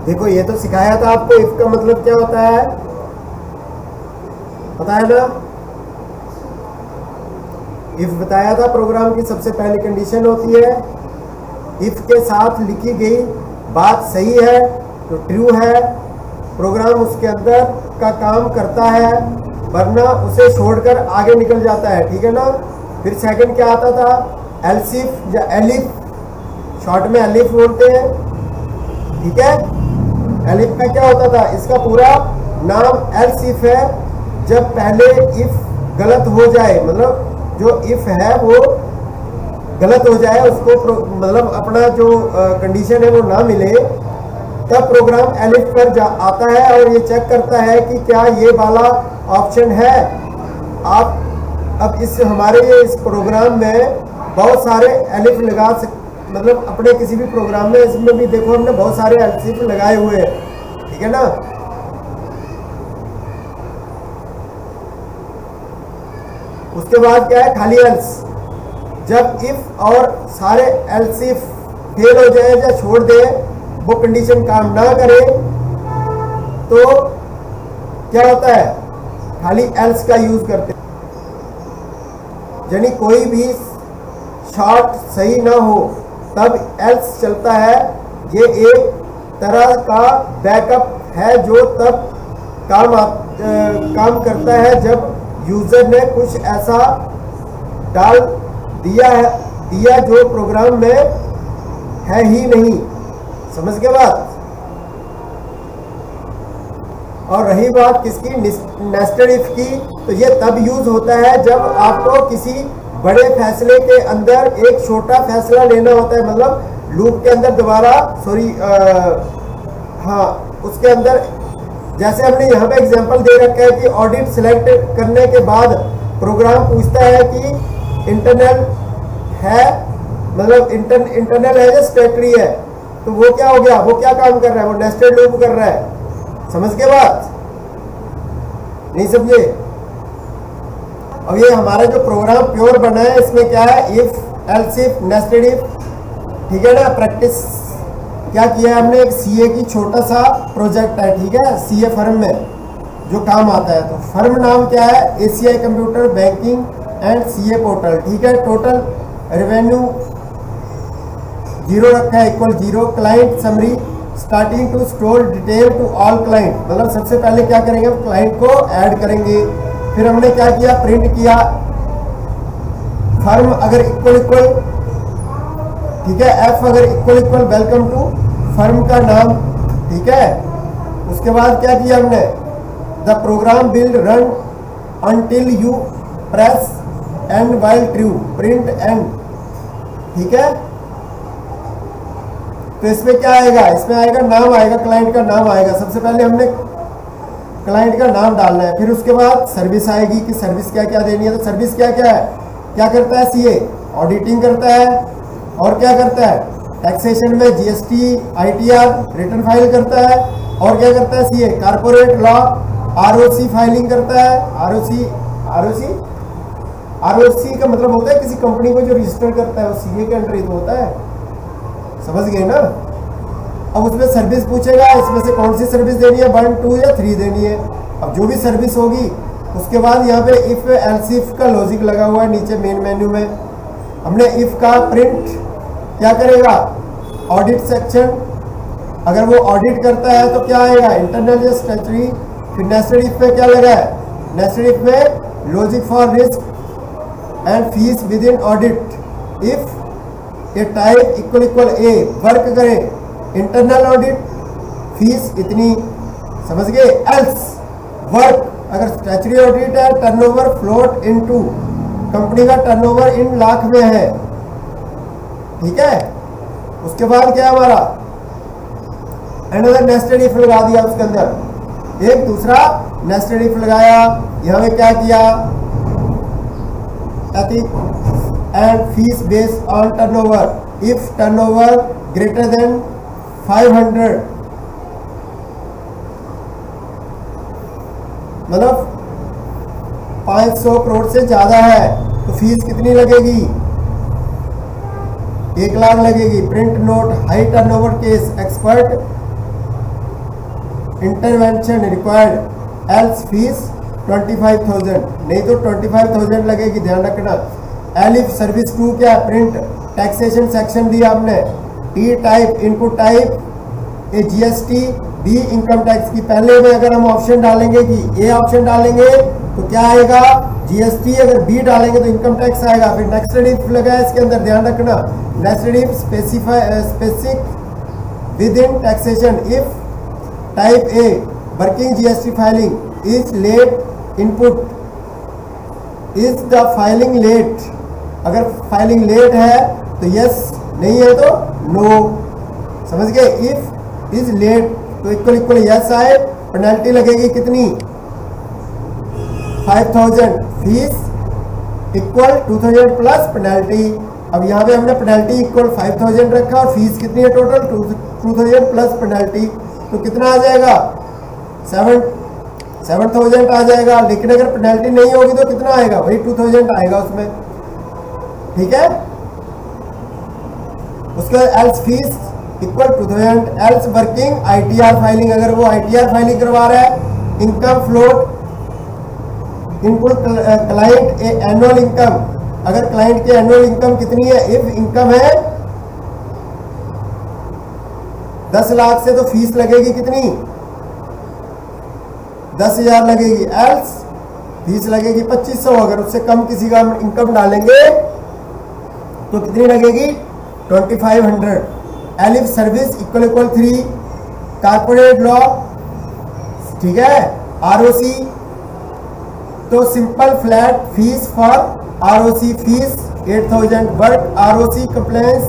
देखो ये तो सिखाया था आपको, इफ का मतलब क्या होता है, पता है ना। इफ बताया था प्रोग्राम की सबसे पहली कंडीशन होती है, इफ के साथ लिखी गई बात सही है तो ट्रू है, प्रोग्राम उसके अंदर का काम करता है, वरना उसे छोड़कर आगे निकल जाता है, ठीक है ना। फिर सेकंड क्या आता था, एल्सिफ या एलिफ, शॉर्ट में एलिफ बोलते हैं, ठीक है। एलिफ का क्या होता था, इसका पूरा नाम एल्सिफ है। जब पहले इफ गलत हो जाए, मतलब जो इफ है वो गलत हो जाए, उसको मतलब अपना जो कंडीशन है वो ना मिले, तब प्रोग्राम एलिफ पर आता है और ये चेक करता है कि क्या ये वाला ऑप्शन है। आप अब इस हमारे इस प्रोग्राम में बहुत सारे एलिफ लगा मतलब अपने किसी भी प्रोग्राम में, इसमें भी देखो हमने बहुत सारे एलिफ लगाए हुए हैं, ठीक है ना। उसके बाद क्या है, खाली एल्स। जब इफ और सारे एल्स इफ फेल हो जाए या छोड़ दे, वो कंडीशन काम ना करे, तो क्या होता है, खाली एल्स का यूज करते हैं। यानी कोई भी शॉर्ट सही ना हो तब एल्स चलता है। ये एक तरह का बैकअप है जो तब काम करता है जब यूजर ने कुछ ऐसा डाल दिया जो प्रोग्राम में है ही नहीं। समझ के बात। और रही बात किसकी, नेस्टेड इफ की, तो ये तब यूज होता है जब आपको किसी बड़े फैसले के अंदर एक छोटा फैसला लेना होता है। मतलब लूप के अंदर दोबारा हाँ उसके अंदर, जैसे हमने यहाँ पे एग्जांपल दे रखा है कि ऑडिट सिलेक्ट करने के बाद प्रोग्राम पूछता है कि इंटरनल है, मतलब इंटरनल है या स्टेटरी है, तो वो क्या हो गया, वो क्या काम कर रहा है, वो नेस्टेड लूप कर रहा है। समझ के बात, नहीं समझे। अब ये हमारा जो प्रोग्राम प्योर बना है, इसमें क्या है, if, else if, nested if, ठीक है ना। प्रैक्टिस क्या किया है हमने, एक सीए की छोटा सा प्रोजेक्ट है, ठीक है, सीए फर्म में जो काम आता है। तो फर्म नाम क्या है, ACI computer banking and CA portal, ठीक है। टोटल रेवेन्यू 0 रखा है, equal 0। Client summary starting to store detail to all client, मतलब सबसे पहले क्या करेंगे, क्लाइंट को ऐड करेंगे। फिर हमने क्या किया, प्रिंट किया फर्म अगर इक्वल, ठीक है, एफ अगर इक्वल, वेलकम टू फर्म का नाम, ठीक है। उसके बाद क्या किया हमने, the program will run until you press end while true, print end, ठीक है। तो इसमें क्या आएगा, इसमें आएगा नाम आएगा, क्लाइंट का नाम आएगा। सबसे पहले हमने क्लाइंट का नाम डालना है, फिर उसके बाद सर्विस आएगी कि सर्विस क्या क्या देनी है। तो सर्विस क्या क्या है, क्या करता है सीए, ऑडिटिंग करता है, और क्या करता है, टैक्सेशन में जीएसटी, आईटीआर रिटर्न फाइल करता है, और क्या करता है CA, corporate law, ROC filing करता है। आरओसी का मतलब होता है किसी कंपनी को जो रजिस्टर करता है, वो सीए के अंडर ही तो होता है। समझ गए ना। अब उसमें सर्विस पूछेगा, इसमें से कौन सी सर्विस देनी है, 1, 2 या 3 देनी है। अब जो भी सर्विस होगी, उसके बाद यहाँ पे इफ एल्स इफ का लॉजिक लगा हुआ है नीचे मेन मेन्यू में। हमने इफ का प्रिंट क्या करेगा, ऑडिट सेक्शन, अगर वो ऑडिट करता है तो क्या आएगा, इंटरनल या स्टैट्यूटरी। फिर नेस्टेड इफ में क्या लगा है, नेस्टेड इफ में logic for risk and fees with in audit. If A type equal A, work करें इंटरनल ऑडिट, फीस इतनी, समझ गए। एल्स वर्क अगर स्टैट्यूटरी ऑडिट है, टर्नओवर फ्लोट इनटू, कंपनी का टर्नओवर इन लाख में है, ठीक है। उसके बाद क्या हमारा, अनदर नेस्टेड इफ लगा दिया, उसके अंदर एक दूसरा नेस्टेड इफ लगाया। यहाँ में क्या किया, and fees based on turnover, if turnover greater than 500, मतलब 500 करोड़ से ज्यादा है तो फीस कितनी लगेगी, 1 लाख लगेगी। Print note high turnover case expert intervention required else fees 25,000, नहीं तो 25,000 लगेगी, ध्यान रखना। एलिफ सर्विस 2 क्या है, प्रिंट टैक्सेशन सेक्शन दिया आपने। T type input type A GST, be income tax की। पहले में अगर हम ऑप्शन डालेंगे कि ए ऑप्शन डालेंगे तो क्या आएगा, जीएसटी, अगर बी डालेंगे तो इनकम टैक्स आएगा। फिर नेक्स्ट इफ लगा है इसके अंदर, ध्यान रखना, next if specific within taxation. If type a working GST filing is late input, is the filing late, अगर फाइलिंग लेट है तो यस, नहीं है तो नो, समझ गए। इफ इज लेट तो इक्वल इक्वल यस आए, पेनल्टी लगेगी कितनी, 5,000, फीस इक्वल 2,000 प्लस पेनल्टी। अब यहाँ पे हमने पेनल्टी इक्वल 5,000 रखा और फीस कितनी है टोटल 2,000 प्लस पेनल्टी, तो कितना आ जाएगा 7,000 आ जाएगा। लेकिन अगर पेनल्टी नहीं होगी तो कितना आएगा, वही 2,000 आएगा उसमें, ठीक है। उसके बाद else fees equal 2,000, else working ITR filing, अगर वो आईटीआर फाइलिंग करवा रहा है, income float input client annual income, अगर क्लाइंट की एनुअल इनकम कितनी है, इफ इनकम है 10 लाख से तो फीस लगेगी कितनी, 10,000 लगेगी, एल्स फीस लगेगी 2,500। अगर उससे कम किसी का इनकम डालेंगे तो कितनी लगेगी 2,500। Elif service equal equal 3, corporate law, ठीक है, आरओसी, तो simple flat fees for ROC fees 8,000, work ROC compliance,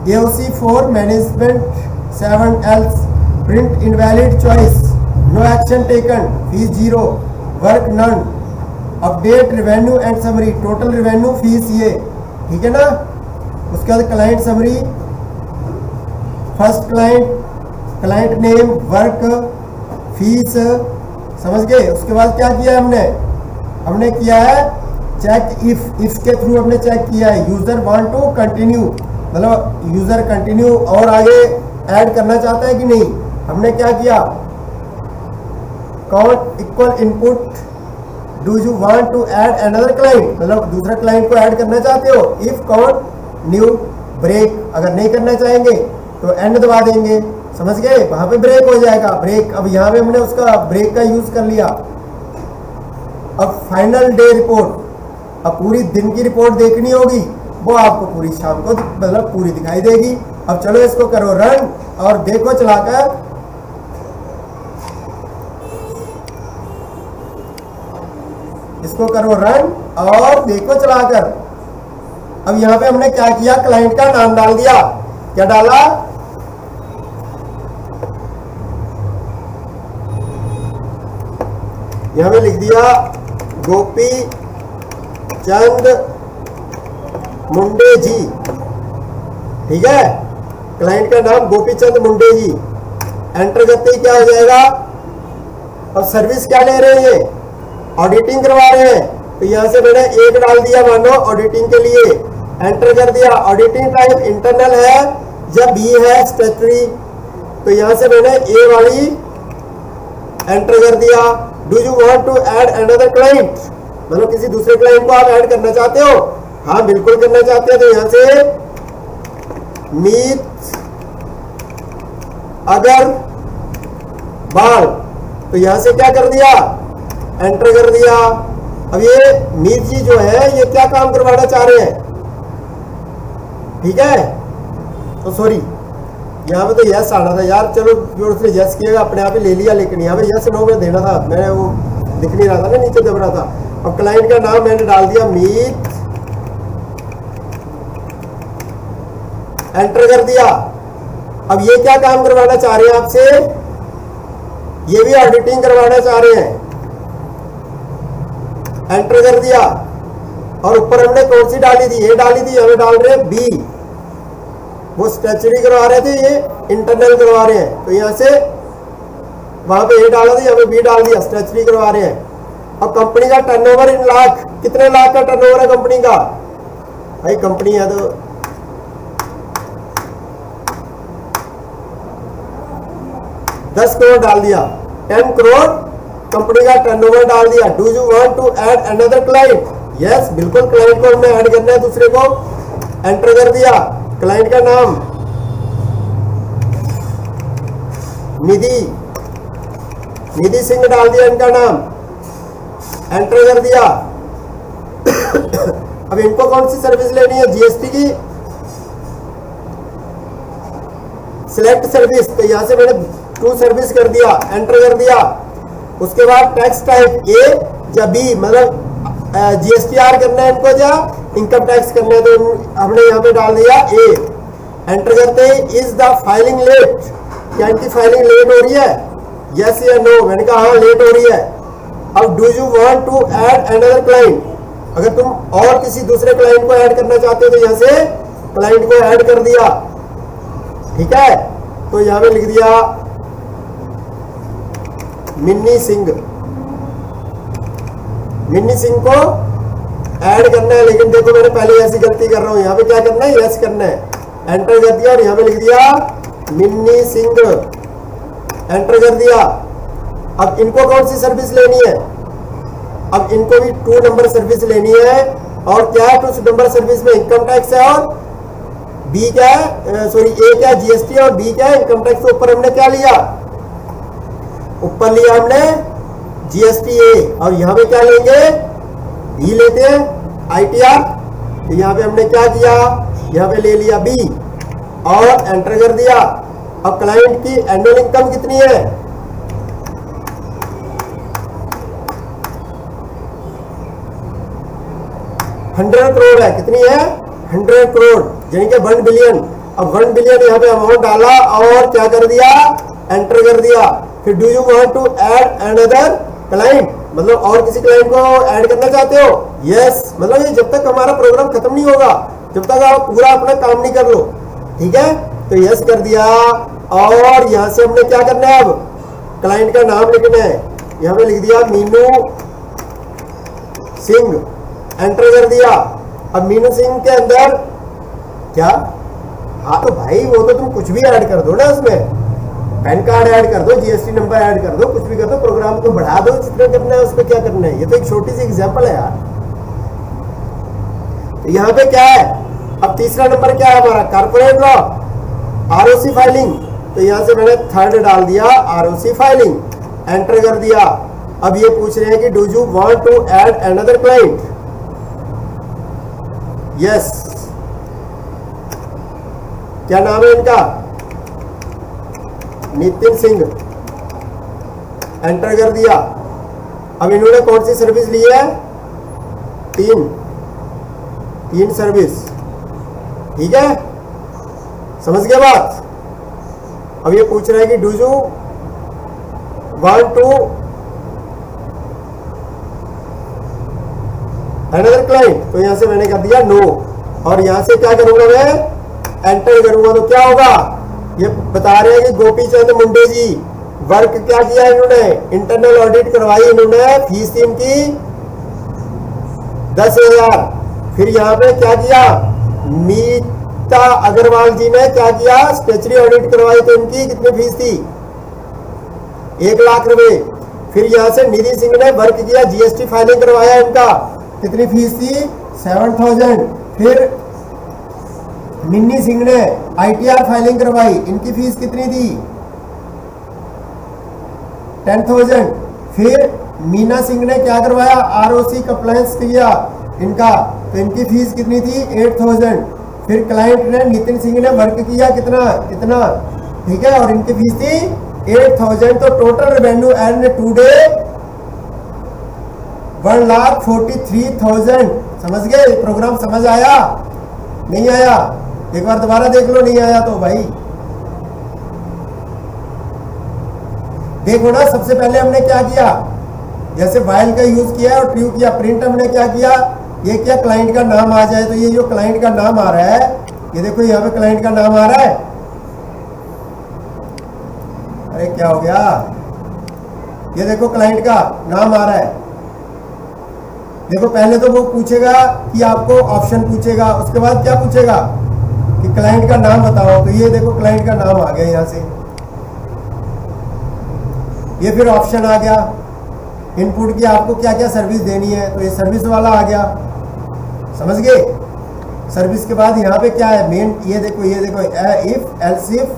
AOC for management 7, else print invalid choice, no action taken, fees 0, work none, update revenue and summary, total revenue fees ये, ठीक है ना। उसके बाद client summary, first client, client name, work, fees, समझ गए। उसके बाद क्या किया हमने किया है चेक, इफ के थ्रू हमने चेक किया है, यूजर वांट टू कंटिन्यू, मतलब यूजर कंटिन्यू और आगे ऐड करना चाहता है कि नहीं। हमने क्या किया, count equal input, do you want to add another client, मतलब दूसरा क्लाइंट को ऐड करना चाहते हो, इफ काउंट न्यू ब्रेक, अगर नहीं करना चाहेंगे तो एंड दबा देंगे, समझ गए, वहां पे ब्रेक हो जाएगा, ब्रेक। अब यहाँ पे हमने उसका ब्रेक का यूज कर लिया। अब फाइनल डे रिपोर्ट, अब पूरी दिन की रिपोर्ट देखनी होगी, वो आपको पूरी शाम को मतलब पूरी दिखाई देगी। अब चलो इसको करो रन और देखो चलाकर, इसको करो रन और देखो चलाकर। अब यहां पे हमने क्या किया, क्लाइंट का नाम डाल दिया, क्या डाला, यहां पे लिख दिया गोपी चंद मुंडे जी, ठीक है, क्लाइंट का नाम गोपी चंद मुंडे जी। एंटर करते ही क्या हो जाएगा, अब सर्विस क्या ले रहे हैं, ऑडिटिंग करवा रहे हैं, तो यहां से मैंने 1 डाल दिया मानो ऑडिटिंग के लिए, एंटर कर दिया। ऑडिटिंग टाइप इंटरनल है या बी है स्टैट्यूटरी, तो यहां से मैंने ए वाली एंटर कर दिया। Do you want to add another client, मतलब किसी दूसरे क्लाइंट को आप ऐड करना चाहते हो, हाँ बिल्कुल करना चाहते हैं, तो यहां से मीत अगर बाल, तो यहां से क्या कर दिया, एंटर कर दिया। अब ये मीत जी जो है ये क्या काम करवाना चाह रहे हैं, ठीक है, तो सॉरी यहाँ पे तो यस आना था यार, चलो जो उसने यस किया अपने आप ही ले लिया, लेकिन यहाँ पे यस नो में देना था, मैंने वो दिख नहीं रहा था ना, नीचे दब रहा था। अब क्लाइंट का नाम मैंने डाल दिया मीत, एंटर कर दिया। अब ये क्या काम करवाना चाह रहे हैं आपसे, ये भी ऑडिटिंग करवाना चाह रहे हैं, एंटर कर दिया। और ऊपर हमने कौन सी डाली थी, ये डाली थी, हमें डाल रहे हैं बी, वो स्टैट्यूटरी करवा रहे थे, ये इंटरनल करवा रहे हैं, तो यहां से वहां पे ए डाला था, हमें बी डाल दिया, स्टैट्यूटरी करवा रहे हैं। अब कंपनी का टर्नओवर इन लाख, कितने लाख का टर्नओवर है कंपनी का, भाई कंपनी है तो 10 करोड़ डाल दिया, 10 करोड़ कंपनी का टर्नओवर डाल दिया। Do you want to add another client? Yes, बिल्कुल क्लाइंट को हमने ऐड करना है दूसरे को। एंटर कर दिया, क्लाइंट का नाम निधि, निधि सिंह डाल दिया इनका नाम, एंटर कर दिया। अब इनको कौन सी सर्विस लेनी है? जीएसटी की सिलेक्ट सर्विस, तो यहां से मैंने टू सर्विस कर दिया, एंटर कर दिया। उसके बाद टैक्स टाइप ए या बी, मतलब जीएसटीआर करना है इनको या इनकम टैक्स करना है, तो हमने यहाँ पे डाल दिया ए। एंटर करते हैं, इज द फाइलिंग लेट? क्या इनकी फाइलिंग लेट हो रही है? यस या नो? मैंने कहा हाँ लेट हो रही है। अब do you want to add another client? अगर तुम और किसी दूसरे क्लाइंट को ऐड करना चाहते हो तो यहां से क्लाइंट को ऐड कर दिया, ठीक है। तो यहां पे लिख दिया मिन्नी सिंह, मिन्नी सिंह को ऐड करना है। लेकिन देखो मैंने पहले ऐसी गलती कर रहा हूं, यहां पे क्या करना है? यस करना है, एंटर कर दिया और यहां पे लिख दिया मिन्नी सिंह, एंटर कर दिया। अब इनको कौन सी सर्विस लेनी है? अब इनको भी 2 नंबर सर्विस लेनी है। और क्या है 2 नंबर सर्विस में? इनकम टैक्स है और बी क्या है, सॉरी ए क्या है? जीएसटी, और बी क्या है? Income tax. के ऊपर हमने क्या लिया? ऊपर लिया हमने जीएसटी ए, और यहां पे क्या लेंगे? बी लेते हैं, आईटीआर। तो यहां पे हमने क्या किया? यहां पे ले लिया बी और एंटर कर दिया। अब क्लाइंट की एनुअल इनकम कितनी है? 100 करोड़ है। कितनी है? 100 करोड़, यानी कि 1 बिलियन। अब 1 बिलियन यहाँ पे अमाउंट डाला और क्या कर दिया? एंटर कर दिया। फिर do you want to add another client, मतलब और किसी क्लाइंट को ऐड करना चाहते हो? यस, मतलब ये जब तक हमारा प्रोग्राम खत्म नहीं होगा, जब तक आप पूरा अपना काम नहीं कर लो, ठीक है। तो यस कर दिया और यहां से हमने क्या करना है? अब क्लाइंट का नाम लिखना है, यहां पे लिख दिया मीनू सिंह, एंटर कर दिया। अब मीनू सिंह के अंदर क्या? हाँ तो भाई वो तो तुम कुछ भी ऐड कर दो ना, उसमें पैन कार्ड ऐड कर दो, जीएसटी नंबर ऐड कर दो, कुछ भी कर दो, प्रोग्राम को बढ़ा दो, जितना करना है उसमें क्या करना है। ये तो एक छोटी सी एग्जांपल है यार। तो यहाँ पे क्या है? अब तीसरा नंबर क्या है हमारा? Corporate law, ROC filing. तो यहां से मैंने 3rd डाल दिया, आरओसी फाइलिंग, एंटर कर दिया। अब ये पूछ रहे हैं कि do you want to add another client? Yes. क्या नाम है इनका? नितिन सिंह, एंटर कर दिया। अब इन्होंने कौन सी सर्विस ली है? 3 सर्विस, ठीक है, समझ गए बात। अब ये पूछ रहा है कि do you want to another client? तो यहां से मैंने कर दिया नो, और यहां से क्या करूंगा मैं? एंटर करूंगा। तो क्या होगा? ये बता रहे हैं कि गोपी चंद मुंडे जी वर्क क्या किया इन्होंने? इंटरनल ऑडिट करवाई इन्होंने, फीस थी इनकी 10,000। फिर यहाँ पे क्या किया? मीता अग्रवाल जी ने क्या किया? स्टेचुरी ऑडिट करवाई, तो इनकी कितनी फीस थी? 1 लाख रुपए। फिर यहाँ से निधि सिंह ने वर्क किया, जीएसटी फाइलिंग करवाया, इनका कितनी फीस थी? 7,000। फिर मिन्नी सिंह ने आईटीआर फाइलिंग करवाई, इनकी फीस कितनी थी? 10,000। फिर मीना सिंह ने क्या करवाया? आरओसी कंप्लायंस किया इनका, तो इनकी फीस कितनी थी? 8,000। फिर क्लाइंट ने नितिन सिंह ने वर्क किया कितना? ठीक है, और इनकी फीस थी 8,000। तो टोटल रेवेन्यू एंड टुडे 1,43,000। समझ गए? प्रोग्राम समझ आया? नहीं आया? एक बार दोबारा देख लो, नहीं आया तो भाई देखो ना। सबसे पहले हमने क्या किया? जैसे वाइल का यूज किया और ट्रू किया। प्रिंट हमने क्या किया? ये क्या? क्लाइंट का नाम आ जाए। तो ये जो क्लाइंट का नाम आ रहा है, ये देखो यहाँ पे क्लाइंट का नाम आ रहा है। अरे क्या हो गया? ये देखो क्लाइंट का नाम आ रहा है। देखो पहले तो वो पूछेगा कि आपको ऑप्शन पूछेगा, उसके बाद क्या पूछेगा कि क्लाइंट का नाम बताओ। तो ये देखो क्लाइंट का नाम आ गया यहाँ से। ये फिर ऑप्शन आ गया इनपुट की, आपको क्या क्या सर्विस देनी है, तो ये सर्विस वाला आ गया, समझ गए। सर्विस के बाद यहाँ पे क्या है मेन, ये देखो इफ एल्स इफ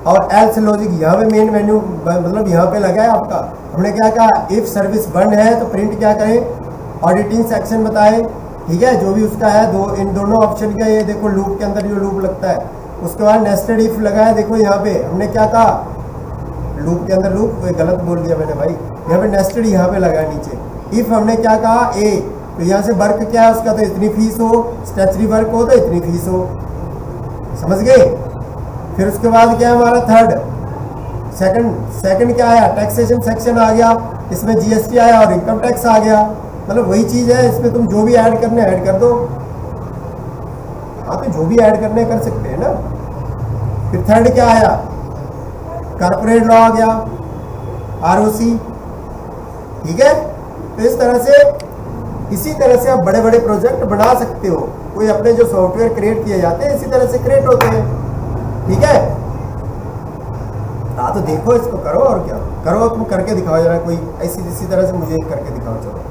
और एल्स लॉजिक यहाँ पे मेन मेन्यू मतलब यहाँ पे लगा है आपका। हमने क्या कहा, इफ सर्विस बंद है तो प्रिंट क्या करें, ऑडिटिंग सेक्शन बताए, ठीक है, जो भी उसका है। इन दोनों ऑप्शन का ये देखो लूप के अंदर जो लूप लगता है, उसके बाद नेस्टेड इफ लगा है। देखो यहाँ पे हमने क्या कहा, लूप के अंदर लूप, गलत बोल दिया मैंने भाई, यहाँ पे नेस्टेड यहाँ पे लगा है नीचे। इफ हमने क्या कहा ए, तो यहाँ से वर्क क्या है उसका, तो इतनी फीस हो, स्टैचुटरी वर्क हो तो इतनी फीस हो, समझ गए। फिर उसके बाद क्या है हमारा थर्ड, सेकंड क्या आया, टैक्सेशन सेक्शन आ गया, इसमें जीएसटी आया और इनकम टैक्स आ गया, मतलब वही चीज है, इसमें तुम जो भी ऐड करने ऐड कर दो। हाँ, तो जो भी ऐड करने कर सकते हैं ना। फिर थर्ड क्या आया, कॉर्पोरेट लॉ आ गया, आरओसी, ठीक है। तो इस तरह से, इसी तरह से आप बड़े बड़े प्रोजेक्ट बना सकते हो। कोई अपने जो सॉफ्टवेयर क्रिएट किए जाते हैं इसी तरह से क्रिएट होते हैं, ठीक है। हाँ, तो देखो इसको करो और क्या करो, तुम करके दिखाओ जरा, कोई ऐसी इसी तरह से मुझे करके दिखाओ, चलो।